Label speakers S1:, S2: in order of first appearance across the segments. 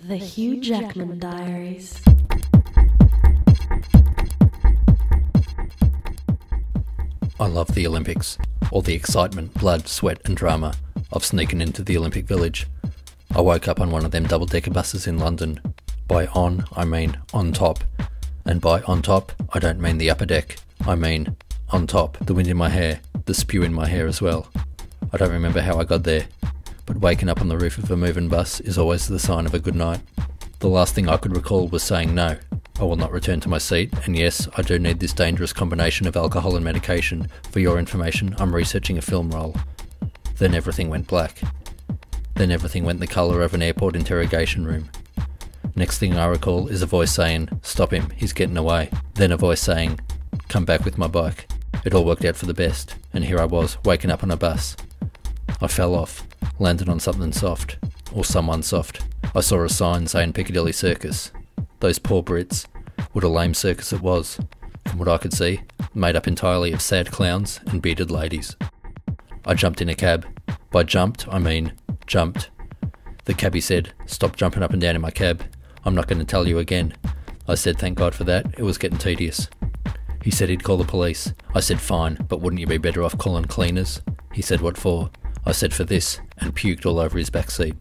S1: The Hugh Jackman Diaries.
S2: I love the Olympics. All the excitement, blood, sweat and drama of sneaking into the Olympic Village. I woke up on one of them double-decker buses in London. By on, I mean on top. And by on top, I don't mean the upper deck. I mean on top. The wind in my hair, the spew in my hair as well. I don't remember how I got there, but waking up on the roof of a moving bus is always the sign of a good night. The last thing I could recall was saying no. I will not return to my seat, and yes, I do need this dangerous combination of alcohol and medication. For your information, I'm researching a film role. Then everything went black. Then everything went the colour of an airport interrogation room. Next thing I recall is a voice saying, "Stop him, he's getting away." Then a voice saying, "Come back with my bike." It all worked out for the best, and here I was, waking up on a bus. I fell off, landed on something soft, or someone soft. I saw a sign saying Piccadilly Circus. Those poor Brits. What a lame circus it was. From what I could see, made up entirely of sad clowns and bearded ladies. I jumped in a cab. By jumped, I mean jumped. The cabbie said, "Stop jumping up and down in my cab. I'm not going to tell you again." I said thank God for that, it was getting tedious. He said he'd call the police. I said fine, but wouldn't you be better off calling cleaners? He said what for? I said for this, and puked all over his back seat.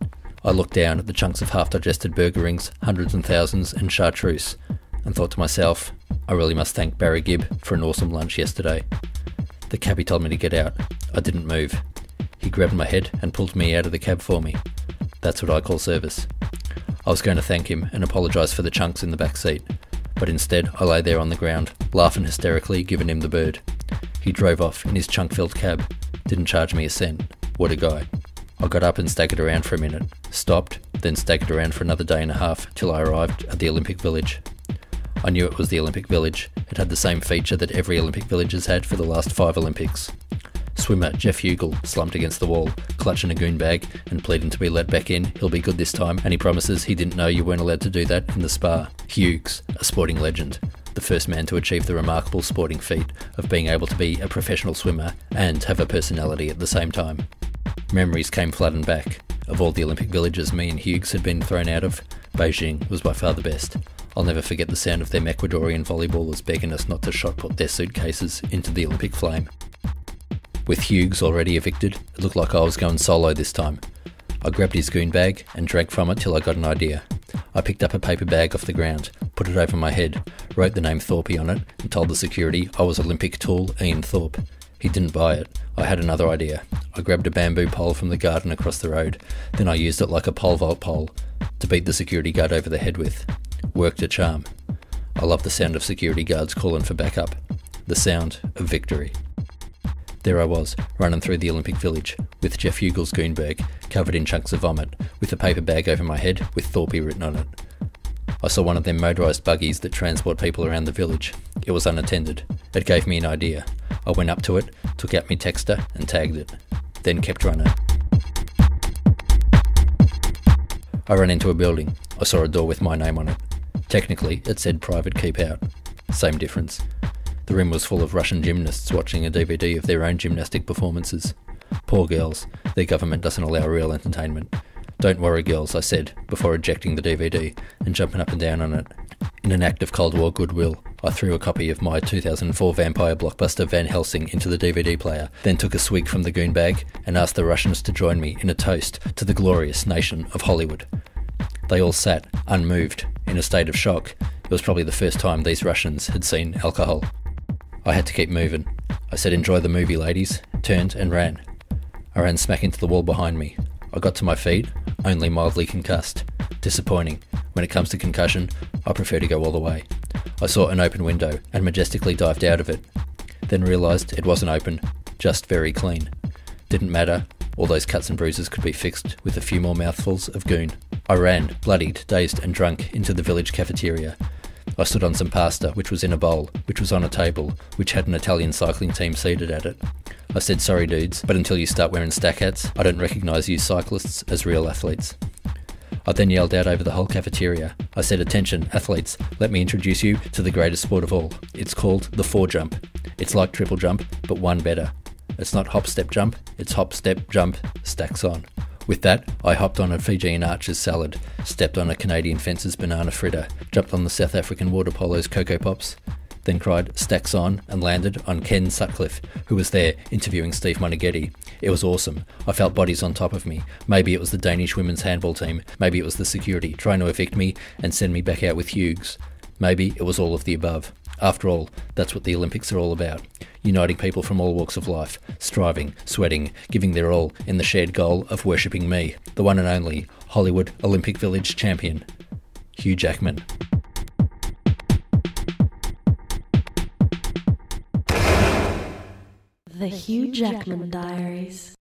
S2: I looked down at the chunks of half-digested burger rings, hundreds and thousands, and chartreuse, and thought to myself, I really must thank Barry Gibb for an awesome lunch yesterday. The cabbie told me to get out. I didn't move. He grabbed my head and pulled me out of the cab for me. That's what I call service. I was going to thank him and apologise for the chunks in the back seat, but instead I lay there on the ground, laughing hysterically, giving him the bird. He drove off in his chunk-filled cab. Didn't charge me a cent. What a guy. I got up and staggered around for a minute, stopped, then staggered around for another day and a half till I arrived at the Olympic Village. I knew it was the Olympic Village. It had the same feature that every Olympic Village has had for the last 5 Olympics. Swimmer Jeff Hugel slumped against the wall, clutching a goon bag and pleading to be let back in. He'll be good this time, and he promises he didn't know you weren't allowed to do that in the spa. Hughes, a sporting legend, the first man to achieve the remarkable sporting feat of being able to be a professional swimmer and have a personality at the same time. Memories came flooding back. Of all the Olympic villages me and Hughes had been thrown out of, Beijing was by far the best. I'll never forget the sound of them Ecuadorian volleyballers begging us not to shot put their suitcases into the Olympic flame. With Hughes already evicted, it looked like I was going solo this time. I grabbed his goon bag and drank from it till I got an idea. I picked up a paper bag off the ground, put it over my head, wrote the name Thorpe on it, and told the security I was Olympic tool Ian Thorpe. He didn't buy it. I had another idea. I grabbed a bamboo pole from the garden across the road, then I used it like a pole vault pole to beat the security guard over the head with. Worked a charm. I love the sound of security guards calling for backup. The sound of victory. There I was, running through the Olympic Village, with Jeff Hugel's goon bag, covered in chunks of vomit, with a paper bag over my head with Thorpe written on it. I saw one of them motorised buggies that transport people around the village. It was unattended. It gave me an idea. I went up to it, took out my texter and tagged it, then kept running. I ran into a building. I saw a door with my name on it. Technically, it said private keep out. Same difference. The room was full of Russian gymnasts watching a DVD of their own gymnastic performances. Poor girls, their government doesn't allow real entertainment. Don't worry girls, I said, before ejecting the DVD and jumping up and down on it. In an act of Cold War goodwill, I threw a copy of my 2004 vampire blockbuster Van Helsing into the DVD player, then took a swig from the goon bag and asked the Russians to join me in a toast to the glorious nation of Hollywood. They all sat, unmoved, in a state of shock. It was probably the first time these Russians had seen alcohol. I had to keep moving. I said, "Enjoy the movie, ladies," turned and ran. I ran smack into the wall behind me. I got to my feet, only mildly concussed. Disappointing. When it comes to concussion, I prefer to go all the way. I saw an open window and majestically dived out of it. Then realised it wasn't open, just very clean. Didn't matter, all those cuts and bruises could be fixed with a few more mouthfuls of goon. I ran, bloodied, dazed and drunk, into the village cafeteria. I stood on some pasta, which was in a bowl, which was on a table, which had an Italian cycling team seated at it. I said, "Sorry dudes, but until you start wearing stack hats, I don't recognise you cyclists as real athletes." I then yelled out over the whole cafeteria. I said, "Attention, athletes, let me introduce you to the greatest sport of all. It's called the 4-jump. It's like triple jump, but one better. It's not hop, step, jump, it's hop, step, jump, stacks on. With that, I hopped on a Fijian archer's salad, stepped on a Canadian fencer's banana fritter, jumped on the South African water polo's Cocoa Pops, then cried stacks on and landed on Ken Sutcliffe, who was there interviewing Steve Monaghetti. It was awesome. I felt bodies on top of me. Maybe it was the Danish women's handball team. Maybe it was the security trying to evict me and send me back out with Hughes. Maybe it was all of the above. After all, that's what the Olympics are all about. Uniting people from all walks of life, striving, sweating, giving their all in the shared goal of worshipping me, the one and only Hollywood Olympic Village champion, Hugh Jackman.
S1: The Hugh Jackman Diaries.